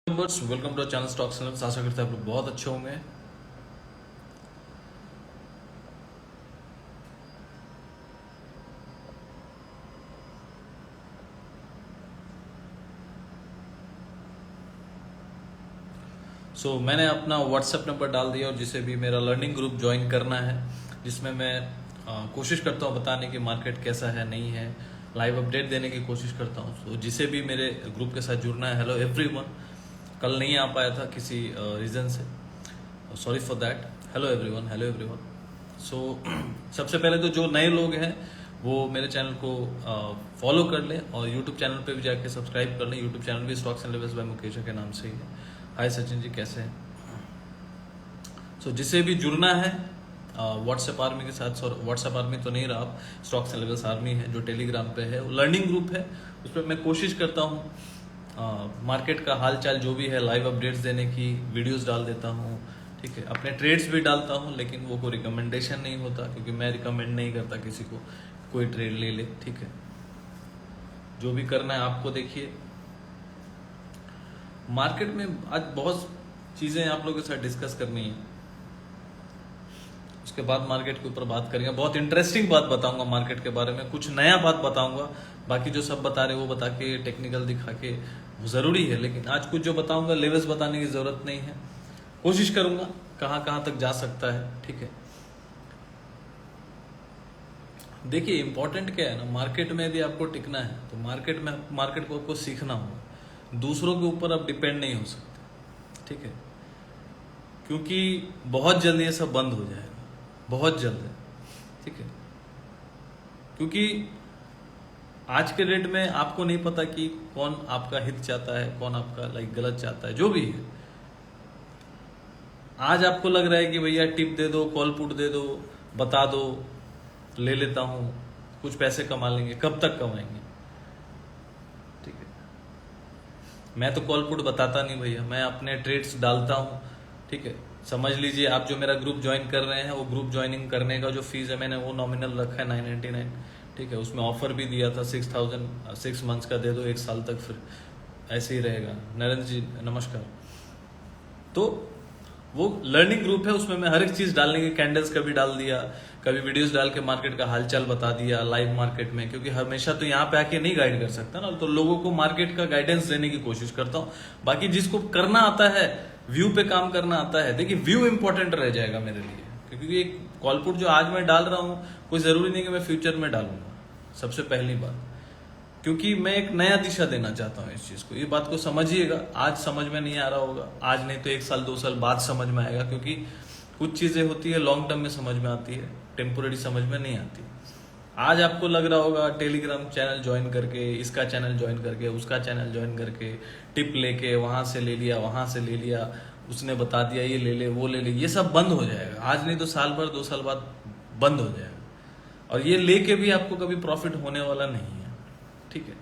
Members welcome to channel stocks analysis. आशा करते हैं आप लोग बहुत अच्छे होंगे। मैंने अपना व्हाट्सएप नंबर डाल दिया और जिसे भी मेरा लर्निंग ग्रुप ज्वाइन करना है, जिसमें मैं कोशिश करता हूँ बताने की मार्केट कैसा है नहीं है, लाइव अपडेट देने की कोशिश करता हूँ। जिसे भी मेरे ग्रुप के साथ जुड़ना है, हेलो एवरीवन। कल नहीं आ पाया था किसी रीज़न से, sorry for that. Hello everyone, hello everyone. सबसे पहले तो जो नए लोग हैं वो मेरे चैनल को फॉलो कर लें और यूट्यूब चैनल पे भी जाके सब्सक्राइब कर लें। यूट्यूब चैनल भी stocks and levels by Mukesh के नाम से ही है। हाय सचिन जी, कैसे हैं? जिसे भी जुड़ना है व्हाट्सएप आर्मी के साथ, व्हाट्सएप आर्मी तो नहीं रहा, आप स्टॉक्स एंड लेवल्स आर्मी है जो टेलीग्राम पे है, लर्निंग ग्रुप है। उस पर मैं कोशिश करता हूँ मार्केट का हाल चाल जो भी है लाइव अपडेट्स देने की, वीडियोस डाल देता हूँ, ठीक है। अपने ट्रेड्स भी डालता हूँ, लेकिन वो कोई रिकमेंडेशन नहीं होता, क्योंकि मैं रिकमेंड नहीं करता किसी को कोई ट्रेड ले ले, ठीक है। जो भी करना है आपको देखिए। मार्केट में आज बहुत चीज़ें आप लोगों के साथ डिस्कस करनी है, उसके बाद मार्केट के ऊपर बात करेंगे। बहुत इंटरेस्टिंग बात बताऊंगा मार्केट के बारे में, कुछ नया बात बताऊंगा। बाकी जो सब बता रहे वो बता के, टेक्निकल दिखा के वो ज़रूरी है, लेकिन आज कुछ जो बताऊंगा लेवल्स बताने की ज़रूरत नहीं है। कोशिश करूंगा कहाँ कहाँ तक जा सकता है, ठीक है। देखिए इंपॉर्टेंट क्या है ना, मार्केट में यदि आपको टिकना है तो मार्केट को आपको सीखना होगा। दूसरों के ऊपर आप डिपेंड नहीं हो सकते, ठीक है, क्योंकि बहुत जल्द ये सब बंद हो जाएगा, बहुत जल्द है, ठीक है। क्योंकि आज के डेट में आपको नहीं पता कि कौन आपका हित चाहता है, कौन आपका गलत चाहता है, जो भी है। आज आपको लग रहा है कि भैया टिप दे दो, कॉल पुट दे दो, बता दो, ले लेता हूं, कुछ पैसे कमा लेंगे। कब तक कमाएंगे, ठीक है। मैं तो कॉल पुट बताता नहीं भैया, मैं अपने ट्रेड्स डालता हूं, ठीक है। समझ लीजिए आप जो मेरा ग्रुप ज्वाइन कर रहे हैं, वो ग्रुप ज्वाइनिंग करने का जो फीस है मैंने वो नॉमिनल रखा है 999, ठीक है। उसमें ऑफर भी दिया था 6000 6 मंथ्स का दे दो, 1 साल तक, फिर ऐसे ही रहेगा। नरेंद्र जी नमस्कार। तो वो लर्निंग ग्रुप है, उसमें मैं हर एक चीज डालने की, कैंडल्स का भी डाल दिया, कभी वीडियोस डाल के मार्केट का हालचाल बता दिया लाइव मार्केट में, क्योंकि हमेशा तो यहाँ पे आके नहीं गाइड कर सकता ना, तो लोगों को मार्केट का गाइडेंस देने की कोशिश करता हूँ। बाकी जिसको करना आता है, व्यू पे काम करना आता है, देखिए व्यू इंपॉर्टेंट रह जाएगा मेरे लिए, क्योंकि एक कॉलपुट जो आज मैं डाल रहा हूँ कोई जरूरी नहीं कि मैं फ्यूचर में डालूंगा, सबसे पहली बात, क्योंकि मैं एक नया दिशा देना चाहता हूँ इस चीज को। ये बात को समझिएगा, आज समझ में नहीं आ रहा होगा, आज नहीं तो 1 साल 2 साल बाद समझ में आएगा, क्योंकि कुछ चीजें होती है लॉन्ग टर्म में समझ में आती है, टेम्पोररी समझ में नहीं आती। आज आपको लग रहा होगा टेलीग्राम चैनल ज्वाइन करके, इसका चैनल ज्वाइन करके, उसका चैनल ज्वाइन करके, टिप लेके वहां से ले लिया, वहां से ले लिया, उसने बता दिया ये ले ले, वो ले ले, ये सब बंद हो जाएगा। आज नहीं तो साल भर 2 साल बाद बंद हो जाएगा, और ये लेके भी आपको कभी प्रॉफिट होने वाला नहीं है, ठीक है।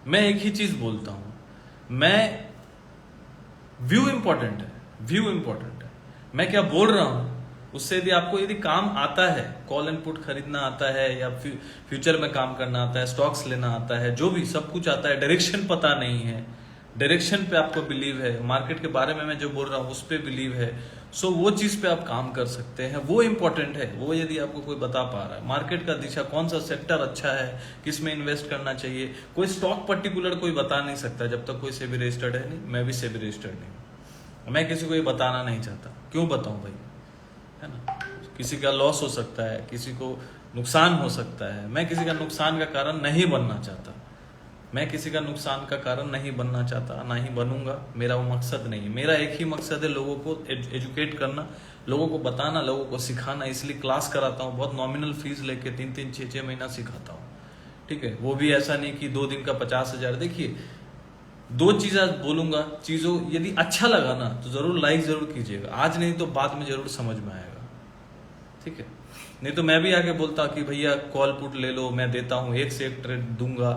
मैं एक ही चीज बोलता हूं, मैं व्यू इंपॉर्टेंट है, व्यू इंपॉर्टेंट है। मैं क्या बोल रहा हूं उससे यदि काम आता है, कॉल एंड पुट खरीदना आता है, या फ्यूचर में काम करना आता है, स्टॉक्स लेना आता है, जो भी सब कुछ आता है, डायरेक्शन पता नहीं है, डायरेक्शन पे आपको बिलीव है, मार्केट के बारे में मैं जो बोल रहा हूँ उस पर बिलीव है, वो चीज पे आप काम कर सकते हैं, वो इंपॉर्टेंट है। वो यदि आपको कोई बता पा रहा है मार्केट का दिशा, कौन सा सेक्टर अच्छा है, किस में इन्वेस्ट करना चाहिए, कोई स्टॉक पर्टिकुलर कोई बता नहीं सकता जब तक कोई सेबी रजिस्टर्ड है नहीं, मैं भी सेबी रजिस्टर्ड नहीं, मैं किसी को ये बताना नहीं चाहता। क्यों बताऊं भाई, है ना। किसी का लॉस हो सकता है, किसी को नुकसान हो सकता है, मैं किसी का नुकसान का कारण नहीं बनना चाहता, मैं किसी का नुकसान का कारण नहीं बनना चाहता, ना ही बनूंगा, मेरा वो मकसद नहीं है। मेरा एक ही मकसद है लोगों को एजुकेट करना, लोगों को बताना, लोगों को सिखाना। इसलिए क्लास कराता हूँ, बहुत नॉमिनल फीस लेके 3-3 6-6 महीना सिखाता हूँ, ठीक है। वो भी ऐसा नहीं कि 2 दिन का 50,000। देखिए 2 चीज आज बोलूंगा, चीजों यदि अच्छा लगा ना तो जरूर लाइक जरूर कीजिएगा, आज नहीं तो बाद में जरूर समझ में आएगा, ठीक है। नहीं तो मैं भी आके बोलता कि भैया कॉल पुट ले लो, मैं देता हूँ, 1 से 1 ट्रेड दूंगा,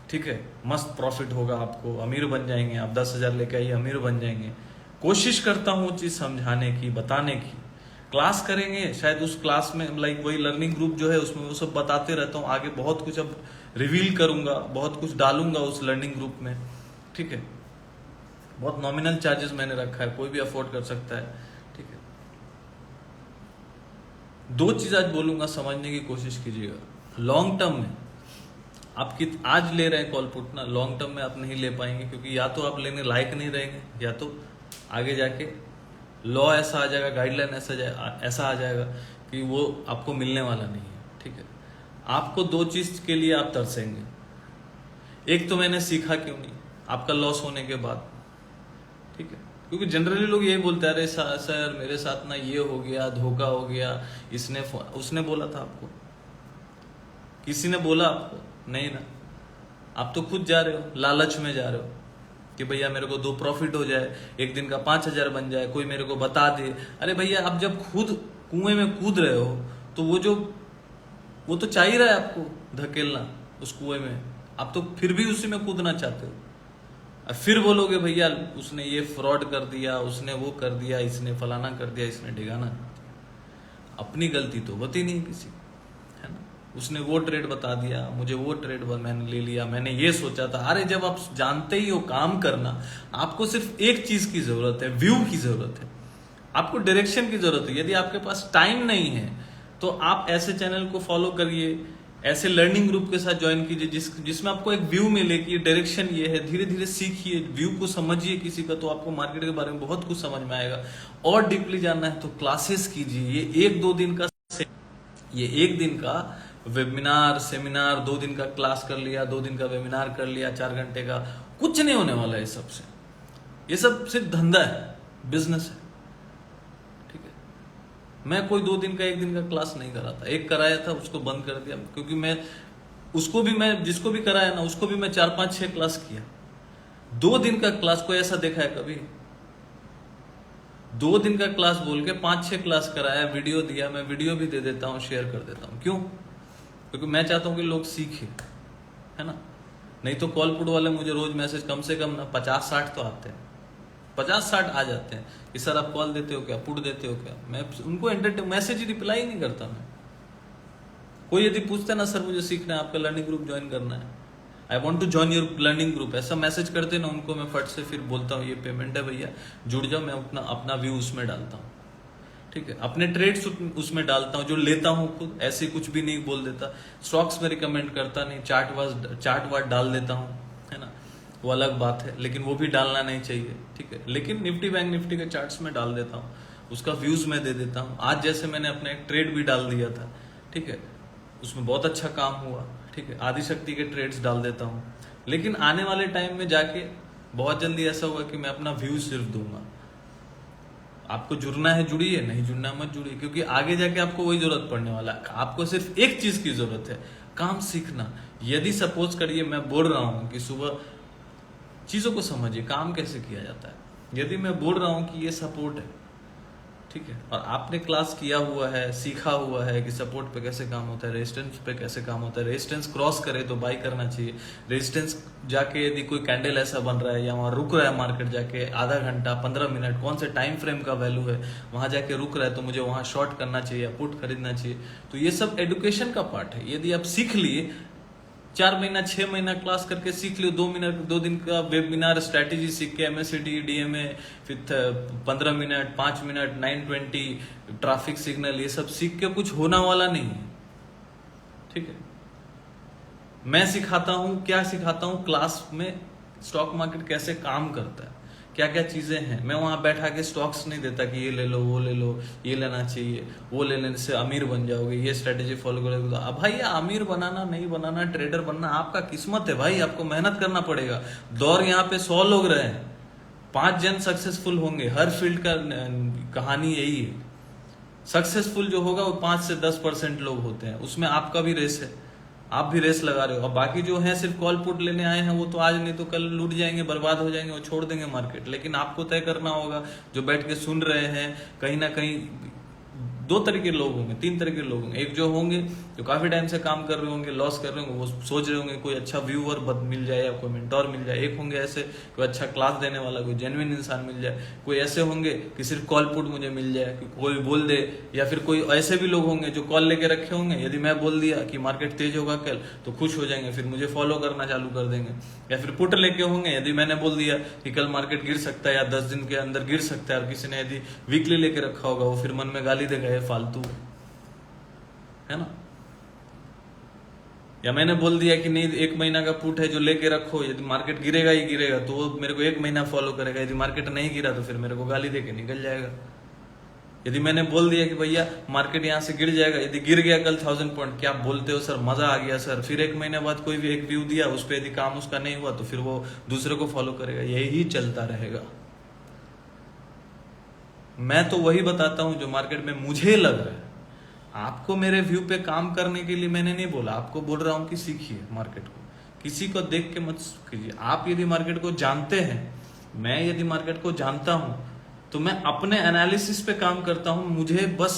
ठीक है, मस्त प्रॉफिट होगा, आपको अमीर बन जाएंगे, आप 10,000 लेके आइए, अमीर बन जाएंगे। कोशिश करता हूँ चीज समझाने की, बताने की। क्लास करेंगे शायद, उस क्लास में वही लर्निंग ग्रुप जो है उसमें वो सब बताते रहता हूँ, आगे बहुत कुछ अब रिवील करूंगा, बहुत कुछ डालूंगा उस लर्निंग ग्रुप में, ठीक है। बहुत नॉमिनल चार्जेस मैंने रखा है, कोई भी अफोर्ड कर सकता है, ठीक है। 2 चीज आज बोलूंगा, समझने की कोशिश कीजिएगा। लॉन्ग टर्म में आप आज ले रहे हैं कॉल पुट ना, लॉन्ग टर्म में आप नहीं ले पाएंगे, क्योंकि या तो आप लेने लायक नहीं रहेंगे, या तो आगे जाके लॉ ऐसा आ जाएगा, गाइडलाइन ऐसा आ जाएगा कि वो आपको मिलने वाला नहीं है, ठीक है। आपको 2 चीज के लिए आप तरसेंगे। एक तो मैंने सीखा क्यों नहीं, आपका लॉस होने के बाद, ठीक है। क्योंकि जनरली लोग यही बोलते हैं, अरे सर मेरे साथ ना ये हो गया, धोखा हो गया, उसने बोला था आपको, किसी ने बोला आपको? नहीं ना, आप तो खुद जा रहे हो, लालच में जा रहे हो कि भैया मेरे को 2 प्रॉफिट हो जाए, एक दिन का 5,000 बन जाए, कोई मेरे को बता दे। अरे भैया आप जब खुद कुएं में कूद रहे हो तो वो तो चाह ही रहा है आपको धकेलना उस कुएं में, आप तो फिर भी उसी में कूदना चाहते हो। फिर बोलोगे भैया उसने ये फ्रॉड कर दिया, उसने वो कर दिया, इसने फलाना कर दिया, इसने ढिगाना कर दिया। अपनी गलती तो होती नहीं किसी, है ना। उसने वो ट्रेड बता दिया, मुझे वो ट्रेड मैंने ले लिया, मैंने ये सोचा था। अरे जब आप जानते ही हो काम करना, आपको सिर्फ एक चीज की जरूरत है, व्यू की जरूरत है, आपको डायरेक्शन की जरूरत है। यदि आपके पास टाइम नहीं है तो आप ऐसे चैनल को फॉलो करिए, ऐसे लर्निंग ग्रुप के साथ ज्वाइन कीजिए जिसमें आपको एक व्यू मिले कि डायरेक्शन ये है। धीरे धीरे सीखिए, व्यू को समझिए किसी का, तो आपको मार्केट के बारे में बहुत कुछ समझ में आएगा। और डीपली जानना है तो क्लासेस कीजिए। ये 1-2 दिन का वेबिनार, सेमिनार, 2 दिन का क्लास कर लिया, 2 दिन का वेबिनार कर लिया, 4 घंटे का, कुछ नहीं होने वाला है सबसे। ये सब सिर्फ धंधा है, बिजनेस है, ठीक है। मैं कोई 2 दिन का 1 दिन का क्लास नहीं कराता। एक कराया था, उसको बंद कर दिया, क्योंकि मैं जिसको भी कराया ना, उसको भी मैं 4, 5, 6 क्लास किया। 2 दिन का क्लास कोई ऐसा देखा है कभी? 2 दिन का क्लास बोल के 5-6 क्लास कराया, वीडियो दिया, मैं वीडियो भी दे देता हूँ, शेयर कर देता हूँ। क्यों? क्योंकि मैं चाहता हूँ कि लोग सीखें, है ना। नहीं तो कॉल पुट वाले मुझे रोज मैसेज कम से कम ना 50-60 तो आते हैं, 50-60 आ जाते हैं कि सर आप कॉल देते हो क्या, पुट देते हो क्या। मैं उनको मैसेज रिप्लाई नहीं करता मैं। कोई यदि पूछता है ना, सर मुझे सीखना है, आपका लर्निंग ग्रुप ज्वाइन करना है, I want to join your learning group, ऐसा मैसेज करते ना उनको, मैं फट से फिर बोलता हूँ ये पेमेंट है भैया, जुड़ जाओ। मैं अपना व्यू उसमें डालता हूँ, ठीक है। अपने ट्रेड्स उसमें डालता हूँ जो लेता हूँ खुद, ऐसे कुछ भी नहीं बोल देता। स्टॉक्स में रिकमेंड करता नहीं, चार्ट वार्ट डाल देता हूँ, है ना, वो अलग बात है, लेकिन वो भी डालना नहीं चाहिए, ठीक है। लेकिन निफ्टी बैंक निफ्टी के चार्ट्स में डाल देता हूँ, उसका व्यूज में दे देता हूँ। आज जैसे मैंने अपना एक ट्रेड भी डाल दिया था, ठीक है, उसमें बहुत अच्छा काम हुआ, ठीक है। आदिशक्ति के ट्रेड्स डाल देता हूँ। लेकिन आने वाले टाइम में जाके बहुत जल्दी ऐसा होगा कि मैं अपना व्यू सिर्फ दूंगा। आपको जुड़ना है जुड़िए, नहीं जुड़ना मत जुड़िए, क्योंकि आगे जाके आपको वही जरूरत पड़ने वाला है। आपको सिर्फ एक चीज की जरूरत है, काम सीखना। यदि सपोज करिए मैं बोल रहा हूं कि सुबह चीजों को समझिए, काम कैसे किया जाता है। यदि मैं बोल रहा हूं कि ये सपोर्ट है, ठीक है, और आपने क्लास किया हुआ है, सीखा हुआ है कि सपोर्ट पे कैसे काम होता है, रेजिस्टेंस पे कैसे काम होता है, रेजिस्टेंस क्रॉस करे तो बाई करना चाहिए, रेजिस्टेंस जाके यदि कोई कैंडल ऐसा बन रहा है या वहां रुक रहा है मार्केट जाके आधा घंटा 15 मिनट, कौन से टाइम फ्रेम का वैल्यू है, वहां जाके रुक रहा है तो मुझे वहां शॉर्ट करना चाहिए या पुट खरीदना चाहिए। तो ये सब एडुकेशन का पार्ट है। यदि आप सीख लिए, 4 महीना 6 महीना क्लास करके सीख लियो, 2 दिन का वेबिनार स्ट्रैटेजी सीख के, MACD DMA, फिर 15 मिनट 5 मिनट 920 ट्रैफिक सिग्नल, ये सब सीख के कुछ होना वाला नहीं है, ठीक है। मैं सिखाता हूं, क्या सिखाता हूं क्लास में, स्टॉक मार्केट कैसे काम करता है, क्या क्या चीजें हैं। मैं वहां बैठा के स्टॉक्स नहीं देता कि ये ले लो, वो ले लो, ये लेना चाहिए, वो लेने से अमीर बन जाओगे, ये स्ट्रेटेजी फॉलो करोगे। अब भाई अमीर बनाना नहीं बनाना, ट्रेडर बनना आपका किस्मत है भाई, आपको मेहनत करना पड़ेगा। दौर यहाँ पे 100 लोग रहे हैं, 5 जन सक्सेसफुल होंगे। हर फील्ड का कहानी यही है। सक्सेसफुल जो होगा वो 5 से 10% लोग होते हैं, उसमें आपका भी रेस है, आप भी रेस लगा रहे हो। और बाकी जो है सिर्फ कॉल पुट लेने आए हैं, वो तो आज नहीं तो कल लूट जाएंगे, बर्बाद हो जाएंगे, वो छोड़ देंगे मार्केट। लेकिन आपको तय करना होगा, जो बैठ के सुन रहे हैं, कहीं ना कहीं दो तरह के लोग होंगे, तीन तरह के लोग होंगे। एक जो होंगे जो काफी टाइम से काम कर रहे होंगे, लॉस कर रहे होंगे, वो सोच रहे होंगे कोई अच्छा व्यूअर मिल जाए या कोई मेंटोर मिल जाए। एक होंगे ऐसे कोई अच्छा क्लास देने वाला, कोई जेन्युइन इंसान मिल जाए। कोई ऐसे होंगे कि सिर्फ कॉल पुट मुझे मिल जाए, कि कोई बोल दे। या फिर कोई ऐसे भी लोग होंगे जो कॉल लेके रखे होंगे, यदि मैं बोल दिया कि मार्केट तेज होगा कल तो खुश हो जाएंगे, फिर मुझे फॉलो करना चालू कर देंगे। या फिर पुट लेके होंगे, यदि मैंने बोल दिया कि कल मार्केट गिर सकता है या 10 दिन के अंदर गिर सकता है, और किसी ने यदि वीकली लेके रखा होगा, वो फिर मन में गाली देगा ये फालतू है ना। या मैंने बोल दिया कि नहीं 1 महीना का पुट है जो लेके रखो, यदि मार्केट गिरेगा ही गिरेगा तो वो मेरे को 1 महीना फॉलो करेगा, यदि मार्केट नहीं गिरा तो फिर मेरे को गाली देके निकल जाएगा। यदि मैंने बोल दिया कि भैया मार्केट यहाँ से गिर जाएगा, यदि गिर गया कल 1000 पॉइंट, क्या आप बोलते हो सर मजा आ गया सर, फिर 1 महीने बाद कोई भी एक व्यू दिया उस पर यदि काम उसका नहीं हुआ तो फिर वो दूसरे को फॉलो करेगा। यही चलता रहेगा। मैं तो वही बताता हूं जो मार्केट में मुझे लग रहा है। आपको मेरे व्यू पे काम करने के लिए मैंने नहीं बोला, आपको बोल रहा हूं कि सीखिए मार्केट को, किसी को देख के मत कीजिए। आप यदि मार्केट को जानते हैं, मैं यदि मार्केट को जानता हूं, तो मैं अपने एनालिसिस पे काम करता हूं। मुझे बस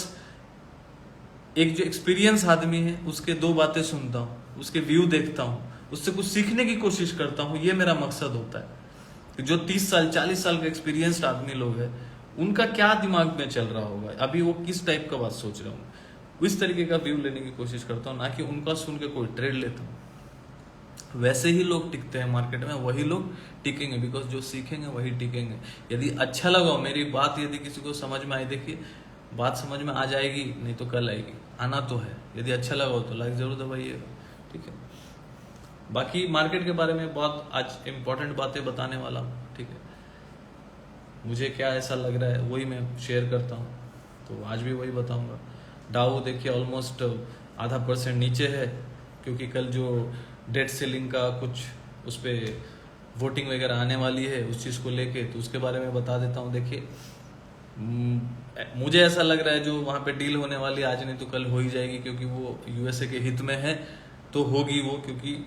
एक जो एक्सपीरियंस आदमी है उसके 2 बातें सुनता हूं, उसके व्यू देखता हूं, उससे कुछ सीखने की कोशिश करता हूं। ये मेरा मकसद होता है। जो 30 साल 40 साल का एक्सपीरियंस्ड आदमी लोग हैं, उनका क्या दिमाग में चल रहा होगा, अभी वो किस टाइप का बात सोच रहे होंगे, इस तरीके का व्यू लेने की कोशिश करता हूँ, ना कि उनका सुन के कोई ट्रेड लेता हूँ। वैसे ही लोग टिकते हैं मार्केट में, वही लोग टिकेंगे, बिकॉज जो सीखेंगे वही टिकेंगे। यदि अच्छा लगा मेरी बात, यदि किसी को समझ में आई, देखिए बात समझ में आ जाएगी, नहीं तो कल आएगी, आना तो है। यदि अच्छा लगा तो लाइक जरूर दबाइएगा, ठीक है। बाकी मार्केट के बारे में बहुत आज इंपॉर्टेंट बातें बताने वाला हूँ, ठीक है। मुझे क्या ऐसा लग रहा है वही मैं शेयर करता हूँ, तो आज भी वही बताऊंगा। डाउ देखिए ऑलमोस्ट 0.5% नीचे है, क्योंकि कल जो डेट सेलिंग का कुछ उस पर वोटिंग वगैरह आने वाली है उस चीज़ को लेके, तो उसके बारे में बता देता हूँ। देखिए मुझे ऐसा लग रहा है जो वहाँ पे डील होने वाली आज नहीं तो कल हो ही जाएगी, क्योंकि वो यूएसए के हित में है तो होगी वो, क्योंकि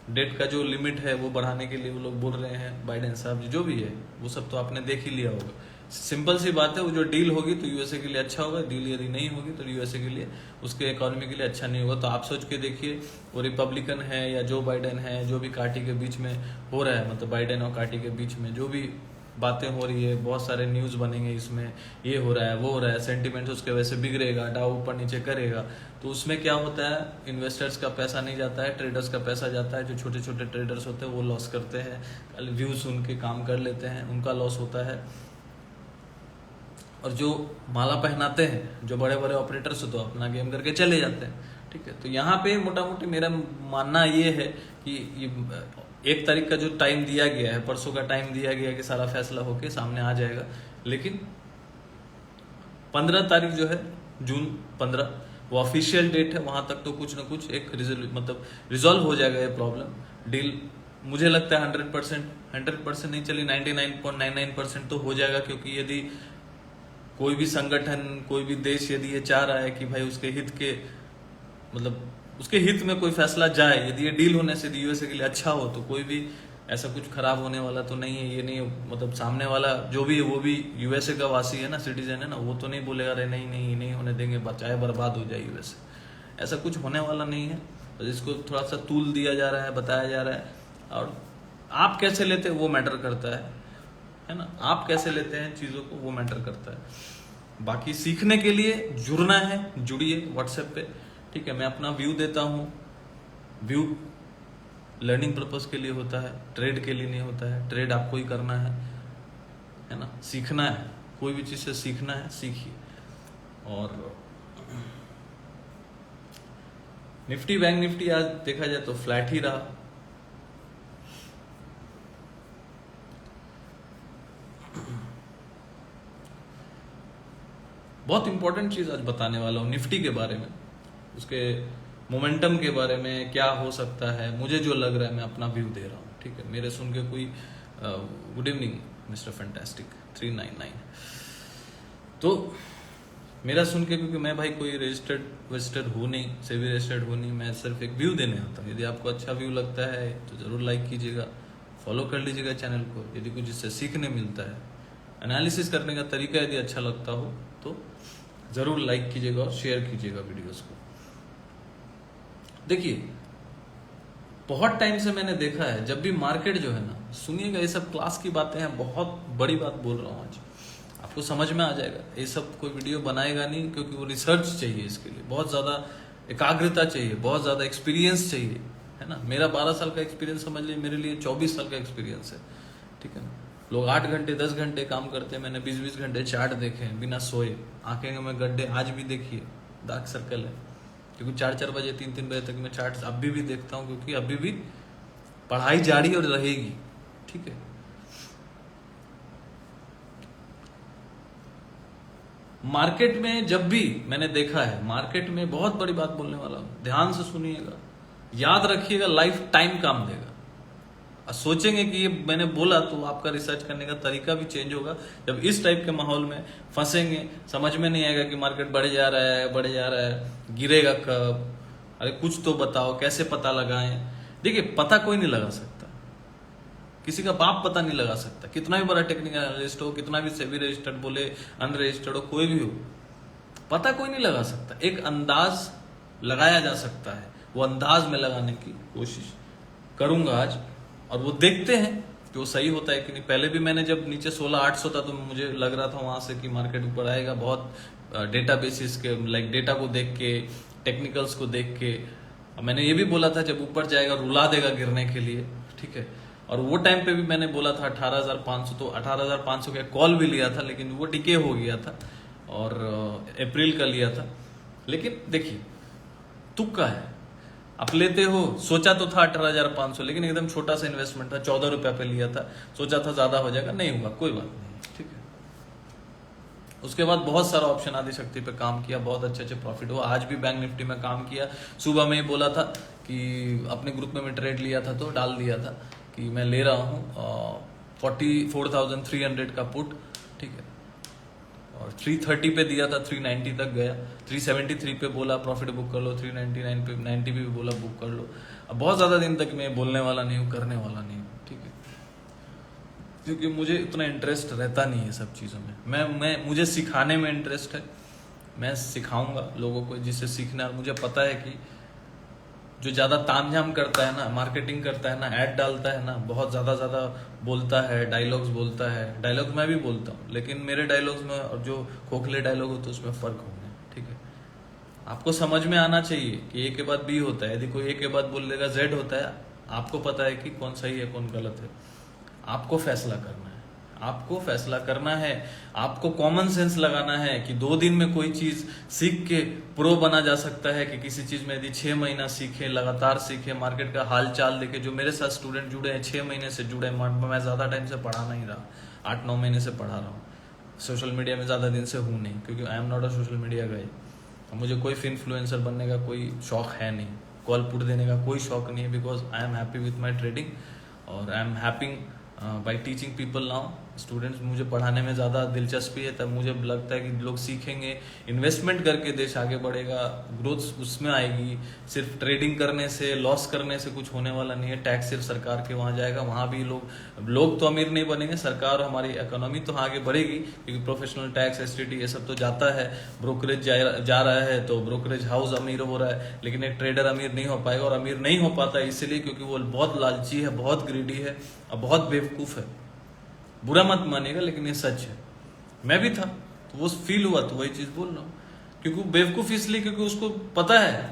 डेट का जो लिमिट है वो बढ़ाने के लिए वो लोग बोल रहे हैं, बाइडेन साहब जो भी है वो सब तो आपने देख ही लिया होगा। सिंपल सी बात है, वो जो डील होगी तो यूएसए के लिए अच्छा होगा, डील यदि नहीं होगी तो यूएसए के लिए, उसके इकोनॉमी के लिए अच्छा नहीं होगा। तो आप सोच के देखिए, वो रिपब्लिकन है या जो बाइडेन है, जो भी पार्टी के बीच में हो रहा है, मतलब बाइडेन और पार्टी के बीच में जो भी बातें हो रही है, बहुत सारे न्यूज़ बनेंगे इसमें, ये हो रहा है वो हो रहा है, सेंटिमेंट उसके वजह से बिगड़ेगा, डाउ ऊपर नीचे करेगा, तो उसमें क्या होता है, इन्वेस्टर्स का पैसा नहीं जाता है, ट्रेडर्स का पैसा जाता है। जो छोटे छोटे ट्रेडर्स होते हैं वो लॉस करते हैं, व्यू सुन के काम कर लेते हैं, उनका लॉस होता है। और जो माला पहनाते हैं, जो बड़े बड़े ऑपरेटर्स तो अपना गेम करके चले जाते हैं, ठीक है। तो यहाँ पे मोटा मोटी मेरा मानना ये है कि ये 1 तारीख का जो टाइम दिया गया है, परसों का टाइम दिया गया है कि सारा फैसला होके सामने आ जाएगा, लेकिन 15 तारीख जो है जून 15 वो ऑफिशियल डेट है, वहां तक तो कुछ ना कुछ एक रिजॉल्व हो जाएगा ये प्रॉब्लम। डील मुझे लगता है 100% नहीं चली 99.99% तो हो जाएगा, क्योंकि यदि कोई भी संगठन, कोई भी देश यदि ये चाह रहा है कि भाई उसके हित के, मतलब उसके हित में कोई फैसला जाए, यदि ये डील होने से यूएसए के लिए अच्छा हो, तो कोई भी ऐसा कुछ खराब होने वाला तो नहीं है। ये नहीं, मतलब सामने वाला जो भी है वो भी यूएसए का वासी है ना, सिटीजन है ना, वो तो नहीं बोलेगा अरे नहीं होने देंगे, चाहे बर्बाद हो जाए यूएसए। ऐसा कुछ होने वाला नहीं है। तो इसको थोड़ा सा तूल दिया जा रहा है, बताया जा रहा है, और आप कैसे लेते हैं वो मैटर करता है ना। आप कैसे लेते हैं चीज़ों को वो मैटर करता है। बाकी सीखने के लिए जुड़ना है, जुड़िए व्हाट्सएप पे, ठीक है। मैं अपना व्यू देता हूँ, व्यू लर्निंग पर्पस के लिए होता है, ट्रेड के लिए नहीं होता है। ट्रेड आपको ही करना है ना, सीखना है, कोई भी चीज़ से सीखना है, सीखिए। और निफ्टी बैंक निफ्टी आज देखा जाए तो फ्लैट ही रहा। बहुत इंपॉर्टेंट चीज आज बताने वाला हूँ निफ्टी के बारे में, उसके मोमेंटम के बारे में, क्या हो सकता है, मुझे जो लग रहा है मैं अपना व्यू दे रहा हूँ, ठीक है। मेरे सुन के कोई गुड इवनिंग मिस्टर फैंटास्टिक 399। तो मेरा सुन के, क्योंकि मैं भाई कोई रजिस्टर्ड हूँ नहीं, सेबी रजिस्टर्ड हूँ नहीं, मैं सिर्फ एक व्यू देने आता हूँ। यदि आपको अच्छा व्यू लगता है तो जरूर लाइक कीजिएगा, फॉलो कर लीजिएगा चैनल को। यदि कुछ इससे सीखने मिलता है, एनालिसिस करने का तरीका यदि अच्छा लगता हो तो जरूर लाइक कीजिएगा और शेयर कीजिएगा वीडियोस को। देखिए, बहुत टाइम से मैंने देखा है, जब भी मार्केट जो है ना, सुनिएगा, ये सब क्लास की बातें हैं, बहुत बड़ी बात बोल रहा हूँ आज, आपको समझ में आ जाएगा। ये सब कोई वीडियो बनाएगा नहीं, क्योंकि वो रिसर्च चाहिए, इसके लिए बहुत ज्यादा एकाग्रता चाहिए, बहुत ज्यादा एक्सपीरियंस चाहिए, है ना। मेरा 12 साल का एक्सपीरियंस समझ लीजिए, मेरे लिए 24 साल का एक्सपीरियंस है, ठीक है ना। लोग 8 घंटे 10 घंटे काम करते हैं, मैंने 20-20 घंटे चार्ट देखे हैं बिना सोए, आंखें में गड्ढे आज भी देखिए, डार्क सर्कल है, क्योंकि 4-4 बजे 3-3 बजे तक मैं चार्ट अभी भी देखता हूँ, क्योंकि अभी भी पढ़ाई जारी और रहेगी, ठीक है। मार्केट में जब भी मैंने देखा है, मार्केट में बहुत बड़ी बात बोलने वाला हूं, ध्यान से सुनिएगा, याद रखिएगा, लाइफ टाइम काम देगा। सोचेंगे कि ये मैंने बोला तो आपका रिसर्च करने का तरीका भी चेंज होगा। जब इस टाइप के माहौल में फंसेंगे, समझ में नहीं आएगा कि मार्केट बढ़ जा रहा है, बढ़ जा रहा है, गिरेगा कब, अरे कुछ तो बताओ, कैसे पता लगाएं। देखिए, पता कोई नहीं लगा सकता, किसी का बाप पता नहीं लगा सकता, कितना भी बड़ा टेक्निकल एनालिस्ट हो, कितना भी सेबी रजिस्टर्ड बोले, अनरजिस्टर्ड हो, कोई भी हो, पता कोई नहीं लगा सकता। एक अंदाज लगाया जा सकता है, वो अंदाज में लगाने की कोशिश करूंगा आज, और वो देखते हैं कि वो सही होता है कि नहीं। पहले भी मैंने जब नीचे 16,800 था तो मुझे लग रहा था वहां से कि मार्केट ऊपर आएगा, बहुत डेटा बेसिस के, लाइक डेटा को देख के, टेक्निकल्स को देख के। मैंने ये भी बोला था जब ऊपर जाएगा रुला देगा गिरने के लिए, ठीक है। और वो टाइम पे भी मैंने बोला था 18,500, तो 18,500 का कॉल भी लिया था, लेकिन वो डिके हो गया था, और अप्रैल का लिया था। लेकिन देखिए, तुक्का है, आप लेते हो, सोचा तो था 18,500, लेकिन एकदम छोटा सा इन्वेस्टमेंट था, 14 रुपया पे लिया था, सोचा था ज्यादा हो जाएगा, नहीं हुआ, कोई बात नहीं, ठीक है। उसके बाद बहुत सारा ऑप्शन आदिशक्ति पे काम किया, बहुत अच्छे अच्छे प्रॉफिट हुआ। आज भी बैंक निफ्टी में काम किया। सुबह में ही बोला था कि अपने ग्रुप में मैं ट्रेड लिया था, तो डाल दिया था कि मैं ले रहा हूँ 44,300 का पुट, ठीक है, और 330 पे दिया था, 390 तक गया, 373 पे बोला प्रॉफिट बुक कर लो, 399 पे 90 पे भी बोला बुक कर लो। अब बहुत ज्यादा दिन तक मैं बोलने वाला नहीं हूँ, करने वाला नहीं हूँ, ठीक है, क्योंकि मुझे इतना इंटरेस्ट रहता नहीं है सब चीज़ों में। मैं मुझे सिखाने में इंटरेस्ट है, मैं सिखाऊंगा लोगों को जिससे सीखना है। मुझे पता है कि जो ज़्यादा तामझाम करता है ना, मार्केटिंग करता है ना, ऐड डालता है ना, बहुत ज़्यादा बोलता है, डायलॉग्स बोलता है, डायलॉग्स मैं भी बोलता हूँ, लेकिन मेरे डायलॉग्स में और जो खोखले डायलॉग होते हैं उसमें फ़र्क होगा, ठीक है। आपको समझ में आना चाहिए कि ए के बाद बी होता है, यदि कोई ए के बाद बोल देगा जेड होता है, आपको पता है कि कौन सही है कौन गलत है। आपको फैसला करना है, आपको फैसला करना है, आपको कॉमन सेंस लगाना है कि 2 दिन में कोई चीज सीख के प्रो बना जा सकता है, कि किसी चीज में यदि 6 महीना सीखे, लगातार सीखे, मार्केट का हाल चाल देखे। जो मेरे साथ स्टूडेंट जुड़े हैं 6 महीने से जुड़े हैं, मैं ज्यादा टाइम से पढ़ा नहीं रहा, 8-9 महीने से पढ़ा रहा हूँ। सोशल मीडिया में ज्यादा दिन से हूँ नहीं, क्योंकि I am not a social media guy. मुझे कोई इन्फ्लुएंसर बनने का कोई शौक है नहीं, कॉल पुट देने का कोई शौक नहीं है, because I am happy with my trading, और I am happy by teaching people now. Students, मुझे पढ़ाने में ज़्यादा दिलचस्पी है, तब मुझे लगता है कि लोग सीखेंगे, इन्वेस्टमेंट करके देश आगे बढ़ेगा, ग्रोथ उसमें आएगी। सिर्फ ट्रेडिंग करने से, लॉस करने से कुछ होने वाला नहीं है। टैक्स सिर्फ सरकार के वहाँ जाएगा, वहाँ भी लोग तो अमीर नहीं बनेंगे, सरकार और हमारी इकोनॉमी तो आगे बढ़ेगी, क्योंकि प्रोफेशनल टैक्स, एसटीटी ये सब तो जाता है, ब्रोकरेज जा रहा है, तो ब्रोकरेज हाउस अमीर हो रहा है, लेकिन एक ट्रेडर अमीर नहीं हो पाएगा। और अमीर नहीं हो पाता इसलिए क्योंकि वो बहुत लालची है, बहुत ग्रीडी है और बहुत बेवकूफ़ है। बुरा मत मानिएगा, लेकिन ये सच है। मैं भी था, तो वो फील हुआ, तो वही चीज बोल रहा हूँ। क्योंकि बेवकूफ इसलिए क्योंकि उसको पता है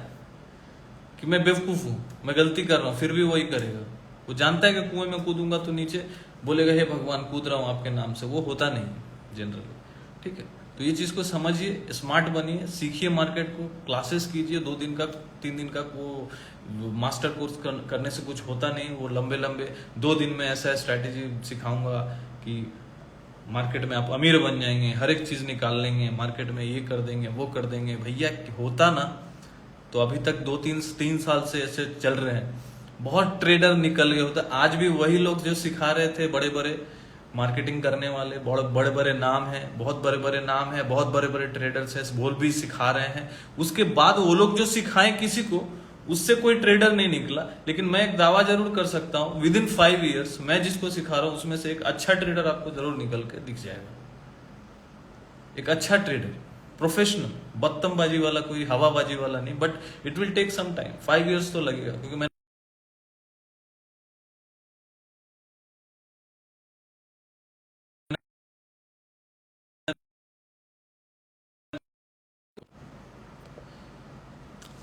कि मैं बेवकूफ हूं, मैं गलती कर रहा हूं, फिर भी वही करेगा। वो जानता है कि कुएं में कूदूंगा तो नीचे बोलेगा हे भगवान कूद रहा हूं आपके नाम से। वो होता नहीं जनरली, ठीक है। तो ये चीज को समझिए, स्मार्ट बनिए, सीखिए मार्केट को, क्लासेस कीजिए 2 दिन का 3 दिन का। वो मास्टर कोर्स करने से कुछ होता नहीं, वो लंबे 2 दिन में ऐसा स्ट्रैटेजी सिखाऊंगा कि मार्केट में आप अमीर बन जाएंगे, हर एक चीज निकाल लेंगे, मार्केट में ये कर देंगे, वो कर देंगे। भैया होता ना तो अभी तक 2-3 साल से ऐसे चल रहे हैं, बहुत ट्रेडर निकल गए होते। आज भी वही लोग जो सिखा रहे थे, बड़े बड़े मार्केटिंग करने वाले, बड़े बड़े नाम हैं, बहुत बड़े नाम हैं, बहुत बड़े ट्रेडर्स हैं, वो भी सिखा रहे हैं। उसके बाद वो लोग जो सिखाएं किसी को, उससे कोई ट्रेडर नहीं निकला। लेकिन मैं एक दावा जरूर कर सकता हूं, विद इन 5 ईयर्स मैं जिसको सिखा रहा हूं उसमें से एक अच्छा ट्रेडर आपको जरूर निकल के दिख जाएगा, एक अच्छा ट्रेडर। प्रोफेशनल, बत्तमबाजी वाला, कोई हवाबाजी वाला नहीं, but it will take some time, 5 years तो लगेगा, क्योंकि मैं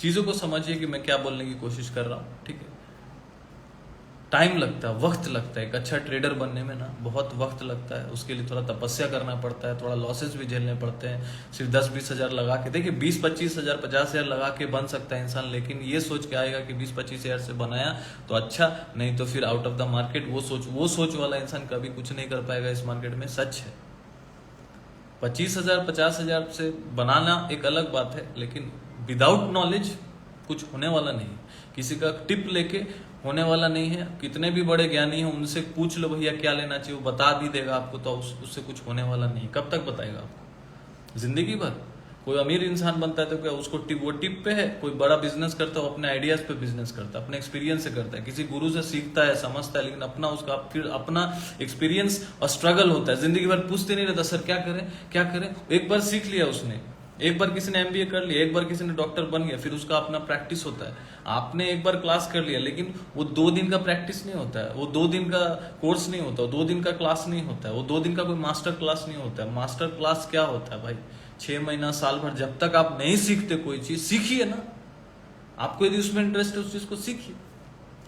चीजों को समझिए कि मैं क्या बोलने की कोशिश कर रहा हूं, ठीक है। टाइम लगता है, वक्त लगता है, एक अच्छा ट्रेडर बनने में ना बहुत वक्त लगता है, उसके लिए थोड़ा तपस्या करना पड़ता है, थोड़ा लॉसेस भी झेलने पड़ते हैं। सिर्फ 10-20 हज़ार लगा के, देखिए 20-25 हज़ार 50 हज़ार लगा के बन सकता है इंसान, लेकिन ये सोच के आएगा कि 20-25 हज़ार से बनाया तो अच्छा, नहीं तो फिर आउट ऑफ द मार्केट, वो सोच वाला इंसान कभी कुछ नहीं कर पाएगा इस मार्केट में, सच है। 25 हज़ार 50 हज़ार से बनाना एक अलग बात है, लेकिन विदाउट नॉलेज कुछ होने वाला नहीं, किसी का टिप लेके होने वाला नहीं है। कितने भी बड़े ज्ञानी हैं, उनसे पूछ लो भैया क्या लेना चाहिए, वो बता भी देगा आपको, तो उससे कुछ होने वाला नहीं। कब तक बताएगा आपको? जिंदगी भर। कोई अमीर इंसान बनता है तो क्या उसको वो टिप पे है? कोई बड़ा बिजनेस करता है, वो अपने आइडियाज पे बिजनेस करता है, अपने एक्सपीरियंस से करता है, किसी गुरु से सीखता है, समझता है, लेकिन अपना उसका फिर अपना एक्सपीरियंस और स्ट्रगल होता है। जिंदगी भर पूछते नहीं रहता सर क्या करें क्या करें। एक बार सीख लिया उसने, एक बार किसी ने एमबीए कर लिया, एक बार किसी ने डॉक्टर बन गया, फिर उसका अपना प्रैक्टिस होता है। आपने एक बार क्लास कर लिया, लेकिन वो 2 दिन का प्रैक्टिस नहीं होता है, वो 2 दिन का कोर्स नहीं होता, 2 दिन का क्लास नहीं होता है, वो 2 दिन का कोई मास्टर क्लास नहीं होता है। मास्टर क्लास क्या होता है भाई? 6 महीना साल भर, जब तक आप नहीं सीखते कोई चीज, सीखिए ना। आपको यदि उसमें इंटरेस्ट है उस चीज को सीखिए।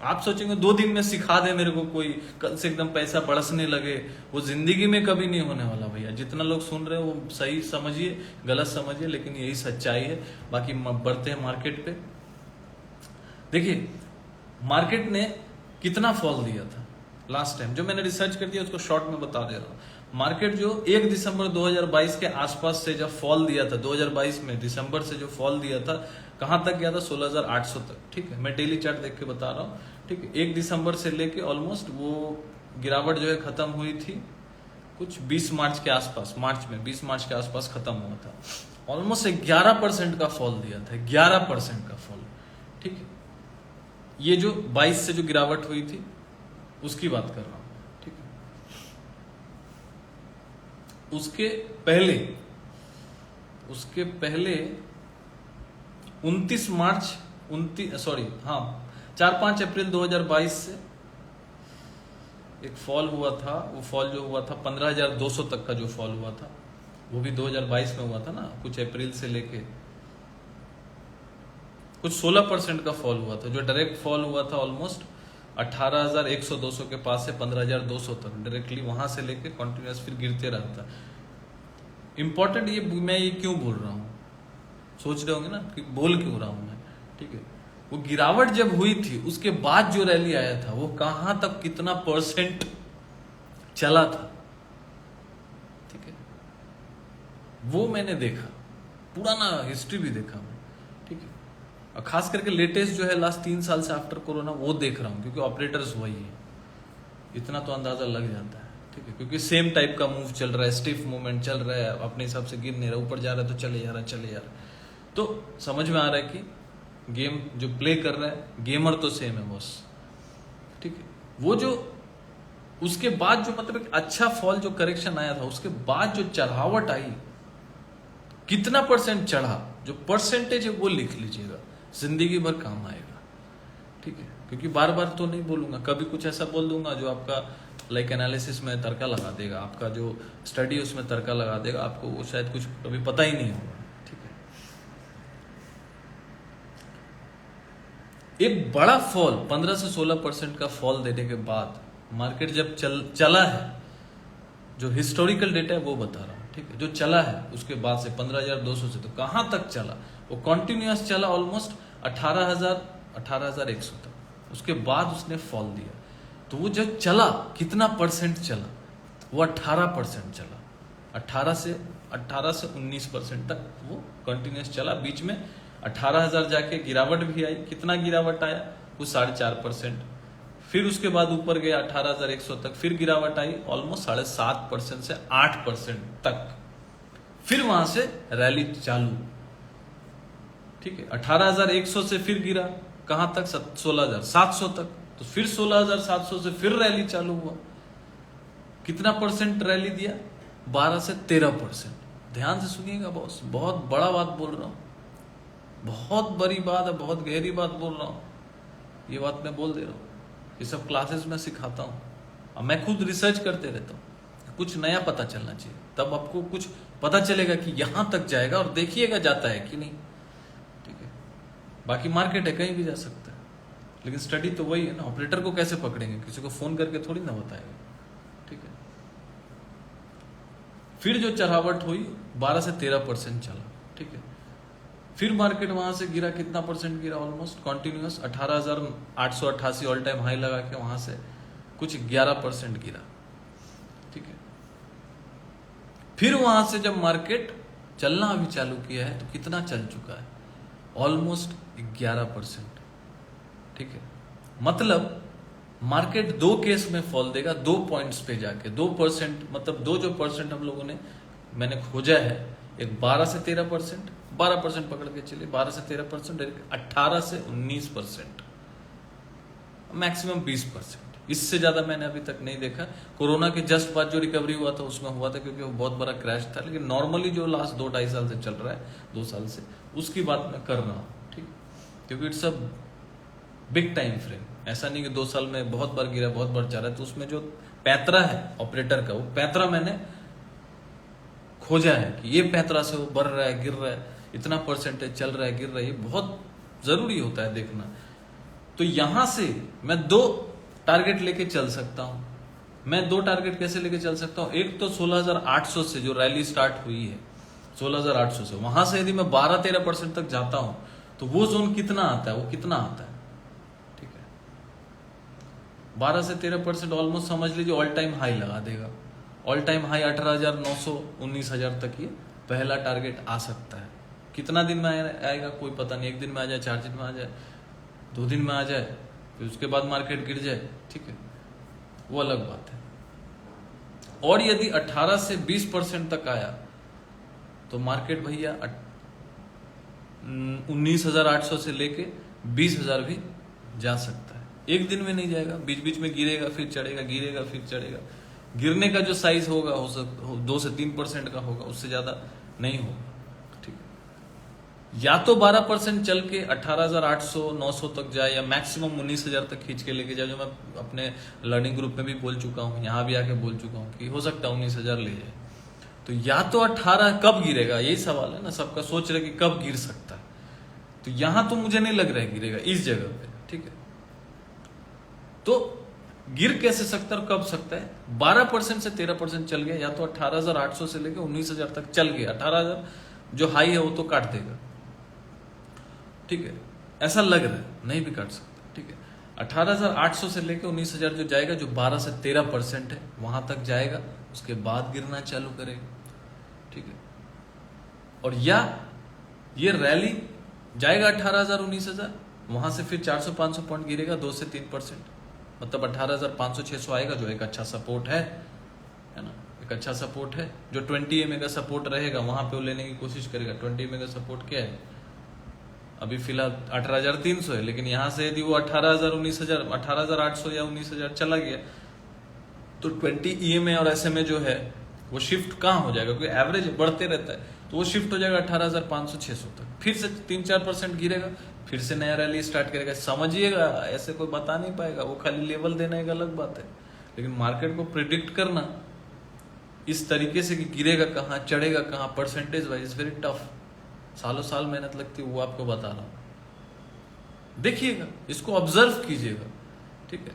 आप सोचेंगे 2 दिन में सिखा दे मेरे को कोई, कल से एकदम पैसा बरसने लगे, वो जिंदगी में कभी नहीं होने वाला भैया। जितना लोग सुन रहे हैं वो सही समझिए, गलत समझिए, लेकिन यही सच्चाई है। बाकी बढ़ते हैं मार्केट पे। देखिए मार्केट ने कितना फॉल दिया था लास्ट टाइम, जो मैंने रिसर्च कर दिया उसको शॉर्ट में बता दे रहा हूं। मार्केट जो 1 दिसंबर 2022 के आसपास से जब फॉल दिया था, 2022 में दिसंबर से जो फॉल दिया था, कहां तक गया था? 16,800 तक, ठीक है। मैं डेली चार्ट देख के बता रहा हूँ, ठीक है। 1 दिसंबर से लेके ऑलमोस्ट वो गिरावट जो है खत्म हुई थी कुछ 20 मार्च के आसपास, मार्च में 20 मार्च के आसपास खत्म हुआ था। ऑलमोस्ट 11% का फॉल दिया था, 11% का फॉल, ठीक है। ये जो 22 से जो गिरावट हुई थी उसकी बात कर रहा हूं, ठीक है। उसके पहले 29 मार्च 4-5 अप्रैल 2022 से एक फॉल हुआ था। वो फॉल जो हुआ था 15,200 तक का जो फॉल हुआ था, वो भी 2022 में हुआ था ना, कुछ अप्रैल से लेके कुछ 16% का फॉल हुआ था। जो डायरेक्ट फॉल हुआ था ऑलमोस्ट 18,100-200 के पास से 15,200 तक, डायरेक्टली वहां से लेके कंटिन्यूस फिर गिरते रहा था। इंपॉर्टेंट ये मैं ये क्यों बोल रहा हूं, सोच रहे होंगे ना कि बोल क्यों रहा हूं मैं, ठीक है। वो गिरावट जब हुई थी उसके बाद जो रैली आया था वो कहां तक कितना परसेंट चला था, ठीक है। वो मैंने देखा, पुराना हिस्ट्री भी देखा मैं, ठीक है। और खास करके लेटेस्ट जो है लास्ट 3 साल से आफ्टर कोरोना वो देख रहा हूं, क्योंकि ऑपरेटर्स वही है, इतना तो अंदाजा लग जाता है, ठीक है। क्योंकि सेम टाइप का मूव चल रहा है, स्टिफ मूवमेंट चल रहा है, अपने हिसाब से गिर नहीं रहा, ऊपर जा रहा है तो चले जा रहा है, तो समझ में आ रहा है कि गेम जो प्ले कर रहा है गेमर तो सेम है बॉस, ठीक है। वो जो उसके बाद जो मतलब एक अच्छा फॉल जो करेक्शन आया था, उसके बाद जो चढ़ावट आई, कितना परसेंट चढ़ा, जो परसेंटेज है वो लिख लीजिएगा, जिंदगी भर काम आएगा, ठीक है। क्योंकि बार बार तो नहीं बोलूंगा, कभी कुछ ऐसा बोल दूंगा जो आपका लाइक एनालिसिस में तड़का लगा देगा, आपका जो स्टडी उसमें तड़का लगा देगा, आपको वो शायद कुछ कभी पता ही नहीं होगा, ठीक है। एक बड़ा फॉल 15 से 16% का फॉल देने के बाद मार्केट जब चला है, जो हिस्टोरिकल डेटा है वो बता रहा हूं, ठीक है। जो चला है उसके बाद से 15,200 से तो कहां तक चला, वो कंटिन्यूअस चला ऑलमोस्ट 18,100 तक, उसके बाद उसने फॉल दिया। तो वो जो चला कितना परसेंट चला, वो 18% चला, 18 से 19% तक वो कंटिन्यूअस चला। बीच में 18,000 जाके गिरावट भी आई, कितना गिरावट आया, कुछ 4.5%। फिर उसके बाद ऊपर गया 18,100 तक, फिर गिरावट आई ऑलमोस्ट 7.5% से 8% तक, फिर वहां से रैली चालू, ठीक है। 18,100 से फिर गिरा कहां तक, 16,700 तक, तो फिर 16,700 से फिर रैली चालू हुआ। कितना परसेंट रैली दिया, 12 से 13%। ध्यान से सुनिएगा बॉस, बहुत बड़ा बात बोल रहा हूँ, बहुत बड़ी बात है, बहुत गहरी बात बोल रहा हूँ। ये बात मैं बोल दे रहा हूँ, ये सब क्लासेस में सिखाता हूँ, और मैं खुद रिसर्च करते रहता हूँ। कुछ नया पता चलना चाहिए, तब आपको कुछ पता चलेगा कि यहां तक जाएगा, और देखिएगा जाता है कि नहीं। ठीक है, बाकी मार्केट है, कहीं भी जा सकता है, लेकिन स्टडी तो वही है ना। ऑपरेटर को कैसे पकड़ेंगे, किसी को फोन करके थोड़ी ना बताएगा। ठीक है, फिर जो चढ़ावट हुई 12 से 13% चला। ठीक है, फिर मार्केट वहां से गिरा, कितना परसेंट गिरा, almost continuous 18,888 all time high लगा के वहां से कुछ 11% गिरा। ठीक है, फिर वहां से जब मार्केट चलना अभी चालू किया है तो कितना चल चुका है, ऑलमोस्ट 11%। ठीक है, मतलब मार्केट 2 केस में फॉल देगा, 2 पॉइंट्स पे जाके 2%, मतलब 2 जो परसेंट हम लोगों ने मैंने खोजा है, एक 12 से 13%, 12% पकड़ के चलिए, 12 से 13%, 18 से 19%, मैक्सिमम 20%। इससे ज्यादा मैंने अभी तक नहीं देखा। कोरोना के जस्ट बाद जो रिकवरी हुआ था उसमें हुआ था, क्योंकि वो बहुत बड़ा क्रैश था, लेकिन नॉर्मली जो लास्ट 2-2.5 साल से चल रहा है, 2 साल से, उसकी बात मैं कर रहा हूँ। ठीक, क्योंकि it's a big time frame. ऐसा नहीं कि 2 साल में बहुत बार गिरा, बहुत बार जा रहा है, तो उसमें जो पैतरा है ऑपरेटर का, वो पैतरा मैंने खोजा है कि ये पैतरा से वो बढ़ रहा है, गिर रहा है, इतना परसेंटेज चल रहा है, गिर रहा है, ये बहुत जरूरी होता है देखना। तो यहां से मैं 2 टारगेट लेके चल सकता हूं। मैं 2 टारगेट कैसे लेके चल सकता हूं, एक तो 16,800 से जो रैली स्टार्ट हुई है, 16,800 से, वहां से यदि मैं 12-13% तक जाता हूं तो वो जोन कितना आता है, वो कितना आता है। ठीक है, 12 से 13% ऑलमोस्ट समझ लीजिए ऑल टाइम हाई लगा देगा। ऑल टाइम हाई 18,900, 19,000 तक ये पहला टारगेट आ सकता है। कितना दिन में आएगा कोई पता नहीं, 1 दिन में आ जाए, 4 दिन में आ जाए, 2 दिन में आ जाए, फिर उसके बाद मार्केट गिर जाए। ठीक है, वो अलग बात है। और यदि 18 से 20% तक आया तो मार्केट भैया 19,800 से लेके 20,000 भी जा सकता है। एक दिन में नहीं जाएगा, बीच बीच में गिरेगा, फिर चढ़ेगा, गिरेगा, फिर चढ़ेगा। गिरने का जो साइज होगा 2 से 3% का होगा, उससे ज्यादा नहीं होगा। ठीक है, या तो 12% चल के 18,800, 900 तक जाए, या मैक्सिमम 19,000 तक खींच के लेके जाए, जो मैं अपने लर्निंग ग्रुप में भी बोल चुका हूं, यहां भी आके बोल चुका हूं कि हो सकता है 19,000 ले जाए। तो या तो 18 कब गिरेगा, यही सवाल है ना, सबका सोच रहे कि कब गिर सकता है। तो यहां तो मुझे नहीं लग रहा है गिरेगा इस जगह पे। ठीक है, तो गिर कैसे सकता है और कब सकता है। 12% से 13% चल गया, या तो 18,800 से लेकर 19,000 तक चल गया, 18,000 जो हाई है वो तो काट देगा। ठीक है, ऐसा लग रहा है, नहीं भी काट सकता। ठीक है, 18,800 से लेकर 19,000 जो जाएगा, जो 12 से 13% है, वहां तक जाएगा, उसके बाद गिरना चालू करेगा। ठीक है, और या ये रैली जाएगा 18,000, 19,000, वहां से फिर 400-500 पॉइंट गिरेगा, 2 से 3%, मतलब 18,500-600 आएगा, जो एक अच्छा सपोर्ट है ना, एक अच्छा सपोर्ट है। जो 20 EMA का सपोर्ट रहेगा वहां पे वो लेने की कोशिश करेगा। 20 EMA का सपोर्ट क्या है, अभी फिलहाल 18,300 है, लेकिन यहां से यदि वो 18,000, 19,000, 18,800 या 19,000 चला गया तो 20 EMA और SMA जो है वो शिफ्ट कहाँ हो जाएगा, क्योंकि एवरेज बढ़ते रहता है, तो वो शिफ्ट हो जाएगा 18,500-600 तक। फिर से 3-4% गिरेगा, फिर से नया रैली स्टार्ट करेगा। समझिएगा, ऐसे कोई बता नहीं पाएगा, वो खाली लेवल देना एक अलग बात है, लेकिन मार्केट को प्रिडिक्ट करना इस तरीके से कि गिरेगा कहाँ, चढ़ेगा कहाँ, परसेंटेज वाइज वेरी टफ, सालों साल मेहनत लगती है, वो आपको बता रहा हूं। देखिएगा, इसको ऑब्जर्व कीजिएगा। ठीक है,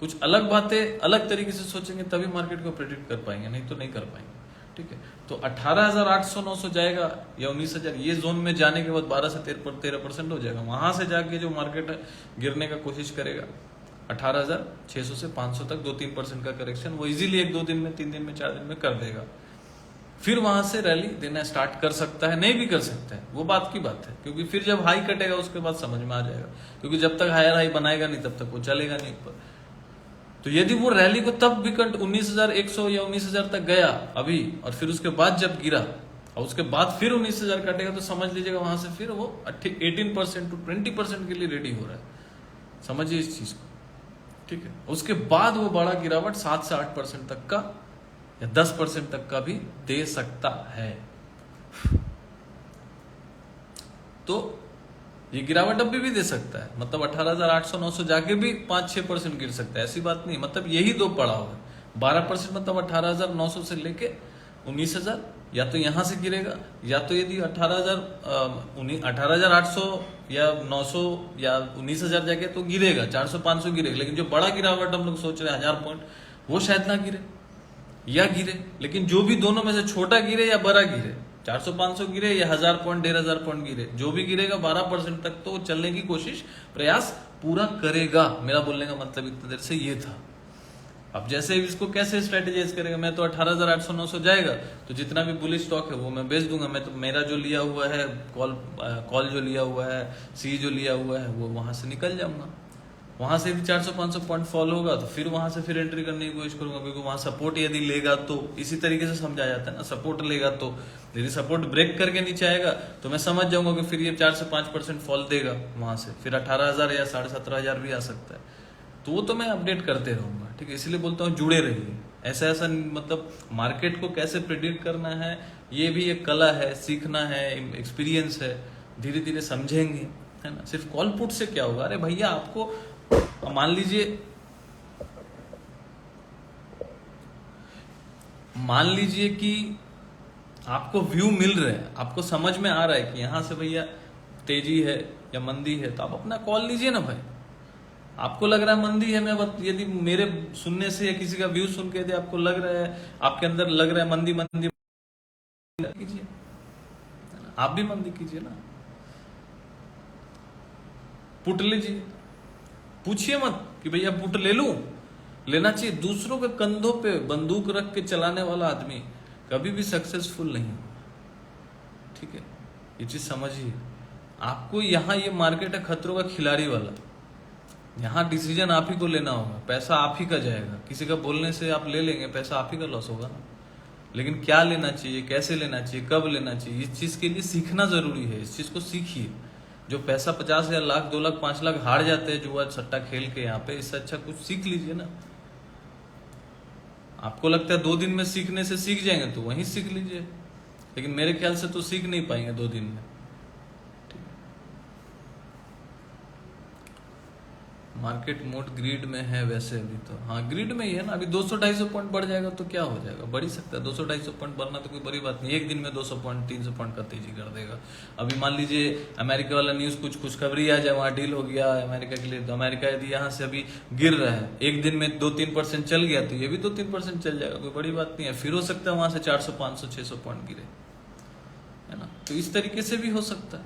कुछ अलग बातें अलग तरीके से सोचेंगे तभी मार्केट को प्रेडिक्ट कर पाएंगे, नहीं तो नहीं कर पाएंगे। ठीक है, तो 18,800-900 जाएगा या 19,000, ये जोन में जाने के बाद 12 से 13% हो जाएगा। वहां से जाके जो मार्केट गिरने का कोशिश करेगा 18,600 से 500 तक, 2-3% का करेक्शन वो इजीली 1-2 दिन में, 3 दिन में, 4 दिन में कर देगा। फिर वहां से रैली देना स्टार्ट कर सकता है, नहीं भी कर सकता है, वो बात की बात है, क्योंकि फिर जब हाई कटेगा उसके बाद समझ में आ जाएगा, क्योंकि जब तक हायर हाई बनाएगा नहीं तब तक वो चलेगा नहीं ऊपर। तो यदि वो रैली को तब भी 19,100 या 19,000 तक गया अभी, और फिर उसके बाद जब गिरा और उसके बाद फिर 19,000 काटेगा, तो समझ लीजिएगा वहां से फिर वो 18% to 20% के लिए रेडी हो रहा है। समझिए इस चीज को। ठीक है, उसके बाद वो बड़ा गिरावट 7 से 8% तक का या 10% तक का भी दे सकता है। तो ये गिरावट अभी भी दे सकता है, मतलब 18,800-900 जाके भी 5-6% गिर सकता है, ऐसी बात नहीं। मतलब यही दो पड़ाव है, 12% मतलब 18,900 से लेके 19,000, या तो यहां से गिरेगा, या तो यदि 18,800 या 900 या 19,000 जाके तो गिरेगा, 400-500 गिरेगा। लेकिन जो बड़ा गिरावट हम लोग सोच रहे हैं 1000 पॉइंट, वो शायद ना गिरे या गिरे। लेकिन जो भी दोनों में से छोटा गिरे या बड़ा गिरे, 400-500 गिरे या 1000 पॉइंट 1500 पॉइंट गिरे, जो भी गिरेगा 12% तक तो चलने की कोशिश, प्रयास पूरा करेगा। मेरा बोलने का मतलब इतनी देर से ये था। अब जैसे इसको कैसे स्ट्रेटेजाइज करेगा, मैं तो 18,800-900 जाएगा तो जितना भी बुलिश स्टॉक है वो मैं बेच दूंगा। मैं तो मेरा जो लिया हुआ है कॉल जो लिया हुआ है, सी जो लिया हुआ है, वो वहां से निकल जाऊंगा। वहां से यदि 400-500 पॉइंट फॉल होगा तो फिर वहां से फिर एंट्री करने की कोशिश करूंगा, क्योंकि वहां सपोर्ट यदि लेगा तो इसी तरीके से समझा जाता है ना, सपोर्ट लेगा तो यदि सपोर्ट ब्रेक करके नीचे आएगा तो मैं समझ जाऊंगा कि फिर ये 4 से 5% फॉल देगा, वहां से फिर 18,000 या 17,500 भी आ सकता है। तो वो तो मैं अपडेट करते रहूंगा, ठीक है। इसलिए बोलता हूँ जुड़े रहिए। ऐसा ऐसा मतलब मार्केट को कैसे प्रिडिक्ट करना है, ये भी एक कला है, सीखना है, एक्सपीरियंस है, धीरे धीरे समझेंगे, है ना। सिर्फ कॉल पुट से क्या होगा? अरे भैया आपको मान लीजिए कि आपको व्यू मिल रहे हैं, आपको समझ में आ रहा है कि यहां से भैया तेजी है या मंदी है, तो आप अपना कॉल लीजिए ना भाई। आपको लग रहा है मंदी है, मैं यदि मेरे सुनने से या किसी का व्यू सुन के यदि आपको लग रहा है, आपके अंदर लग रहा है मंदी मंदी कीजिए, आप भी मंदी कीजिए ना, पुट लीजिए। पूछिए मत कि भैया पुट ले लूं, लेना चाहिए। दूसरों के कंधों पे बंदूक रख के चलाने वाला आदमी कभी भी सक्सेसफुल नहीं होगा, ठीक है। ये चीज समझिए। आपको यहाँ ये मार्केट है खतरों का खिलाड़ी वाला, यहाँ डिसीजन आप ही को लेना होगा, पैसा आप ही का जाएगा। किसी का बोलने से आप ले लेंगे, पैसा आप ही का लॉस होगा ना। लेकिन क्या लेना चाहिए, कैसे लेना चाहिए, कब लेना चाहिए, इस चीज के लिए सीखना जरूरी है। इस चीज को सीखिए। जो पैसा 50,000, लाख, 2 लाख, 5 लाख हार जाते हैं जुआ सट्टा खेल के यहाँ पे, इससे अच्छा कुछ सीख लीजिए ना। आपको लगता है 2 दिन में सीखने से सीख जाएंगे, तो वहीं सीख लीजिए। लेकिन मेरे ख्याल से तो सीख नहीं पाएंगे 2 दिन में। मार्केट मोड ग्रीड में है वैसे अभी तो, हाँ ग्रीड में ही है ना। अभी 200-250 पॉइंट बढ़ जाएगा तो क्या हो जाएगा, बढ़ ही सकता है। 200-250 पॉइंट बढ़ना तो कोई बड़ी बात नहीं, एक दिन में 200 पॉइंट 300 पॉइंट का तेजी कर देगा। अभी मान लीजिए अमेरिका वाला न्यूज कुछ खुशखबरी आ जाए, वहां डील हो गया अमेरिका के लिए, तो अमेरिका यदि यहाँ से अभी गिर रहा है, एक दिन में 2-3% चल गया तो ये भी 2-3% चल जाएगा, कोई बड़ी बात नहीं है। फिर हो सकता है वहां से 400-500-600 पॉइंट गिरे, है ना। तो इस तरीके से भी हो सकता है।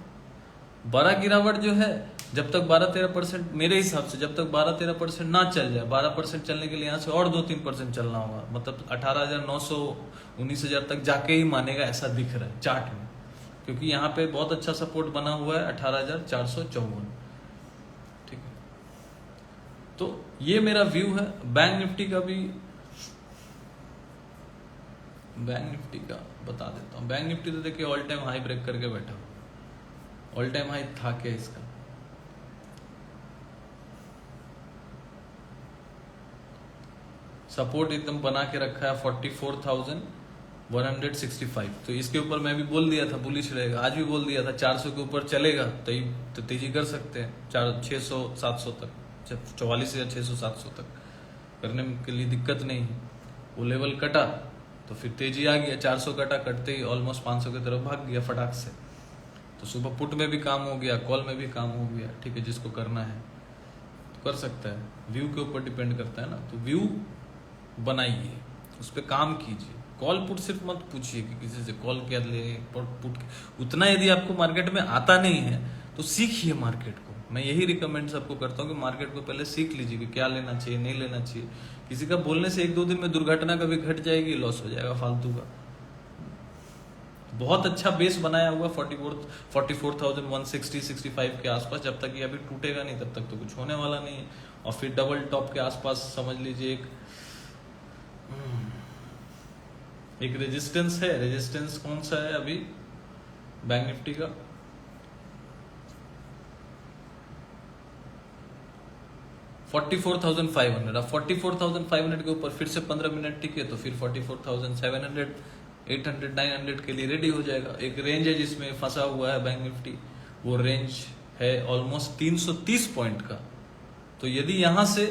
बड़ा गिरावट जो है, जब तक 12-13%, मेरे हिसाब से जब तक 12-13% ना चल जाए, 12% चलने के लिए यहाँ से और 2-3% चलना होगा। मतलब 18,900 19,000 तक जाके ही मानेगा, ऐसा दिख रहा है चार्ट में, क्योंकि यहाँ पे बहुत अच्छा सपोर्ट बना हुआ है 18,454, ठीक है। तो ये मेरा व्यू है। बैंक निफ्टी का भी, बैंक निफ्टी का बता देता हूँ। बैंक निफ्टी तो देखिए ऑल टाइम हाई ब्रेक करके बैठा हुआ, ऑल टाइम हाई था क्या इसका, सपोर्ट एकदम बना के रखा है 44,165। तो इसके ऊपर मैं भी बोल दिया था बुलिश रहेगा, आज भी बोल दिया था 400 के ऊपर चलेगा तो तेजी कर सकते हैं 600-700 तक, 44,600-700 तक करने के लिए दिक्कत नहीं है। वो लेवल कटा तो फिर तेजी आ गया, 400 कटा, कटते ही ऑलमोस्ट 500 की तरफ भाग गया फटाक से। तो सुबह पुट में भी काम हो गया, कॉल में भी काम हो गया, ठीक है। जिसको करना है तो कर सकता है, व्यू के ऊपर डिपेंड करता है ना। तो व्यू बनाइए, उस पर काम कीजिए। कॉल पुट सिर्फ मत पूछिए कि किसी से कॉल क्या ले, पुट उतना यदि आपको मार्केट में आता नहीं है तो सीखिए मार्केट को। मैं यही रिकमेंड सबको करता हूँ कि मार्केट को पहले सीख लीजिए कि क्या लेना चाहिए, नहीं लेना चाहिए। किसी का बोलने से 1-2 दिन में दुर्घटना कभी घट जाएगी, लॉस हो जाएगा फालतू का। बहुत अच्छा बेस बनाया हुआ 44,160-65 के आसपास, जब तक ये अभी टूटेगा नहीं तब तक तो कुछ होने वाला नहीं है। और फिर डबल टॉप के आसपास समझ लीजिए एक रेजिस्टेंस है। रेजिस्टेंस कौन सा है अभी बैंक निफ्टी का, 44,500। अब 44,500 के ऊपर फिर से 15 मिनट टिके तो फिर 44,700 800 900 के लिए रेडी हो जाएगा। एक रेंज है जिसमें फंसा हुआ है बैंक निफ्टी, वो रेंज है ऑलमोस्ट 330 पॉइंट का। तो यदि यहां से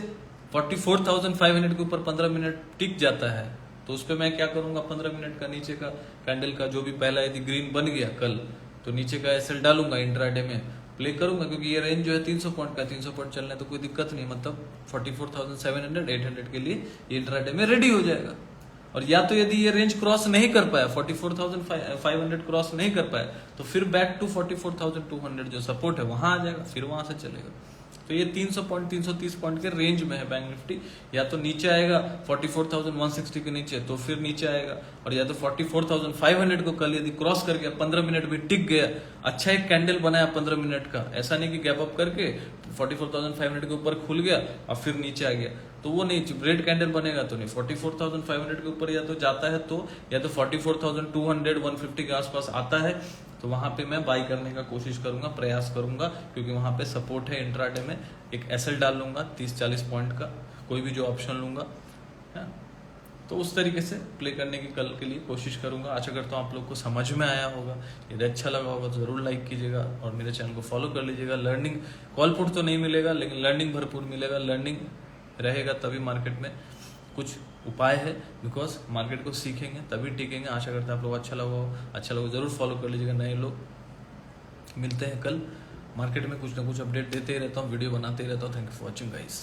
44,500 के ऊपर 15 मिनट टिक जाता है तो उस पर मैं क्या करूंगा, 15 मिनट का नीचे का कैंडल का जो भी पहला यदि ग्रीन बन गया कल, तो नीचे का एसएल डालूंगा, इंट्राडे में प्ले करूंगा, क्योंकि ये रेंज जो है 300 पॉइंट का, 300 पॉइंट चलना है तो कोई दिक्कत नहीं, मतलब 44,700 800 के लिए ये इंट्राडे में रेडी हो जाएगा। और या तो यदि ये रेंज क्रॉस नहीं कर पाया, 44,500 क्रॉस नहीं कर पाया, तो फिर बैक टू 44,200 जो सपोर्ट है वहां आ जाएगा, फिर वहां से चलेगा। तो ये 300 पॉइंट 330 पॉइंट के रेंज में है बैंक निफ्टी। या तो नीचे आएगा 44,160 के नीचे तो फिर नीचे आएगा, और या तो 44,500 को कल यदि क्रॉस कर गया, 15 मिनट भी टिक गया, अच्छा एक कैंडल बनाया 15 मिनट का, ऐसा नहीं कि गैप अप करके 44,500 के ऊपर खुल गया और फिर नीचे आ गया, तो वो नहीं, रेड कैंडल बनेगा तो नहीं, 44,500 के ऊपर या तो जाता है तो, या तो 44,200 150 के आसपास आता है तो वहां पे मैं बाई करने का कोशिश करूंगा, प्रयास करूंगा, क्योंकि वहां पे सपोर्ट है। इंट्राडे में एक एसएल डाल लूंगा 30-40 पॉइंट का, कोई भी जो ऑप्शन लूंगा है, तो उस तरीके से प्ले करने की कल के लिए कोशिश करूंगा। आशा करता हूँ आप लोग को समझ में आया होगा। यदि अच्छा लगा होगा तो जरूर लाइक कीजिएगा और मेरे चैनल को फॉलो कर लीजिएगा। लर्निंग कॉल पुट तो नहीं मिलेगा, लेकिन लर्निंग भरपूर मिलेगा। लर्निंग रहेगा तभी मार्केट में कुछ उपाय है, बिकॉज मार्केट को सीखेंगे तभी टिकेंगे। आशा करते हैं आप लोग अच्छा लगा जरूर फॉलो कर लीजिएगा। नए लोग मिलते हैं कल, मार्केट में कुछ ना कुछ अपडेट देते ही रहता हूँ, वीडियो बनाते ही रहता हूँ। Thank you for watching guys.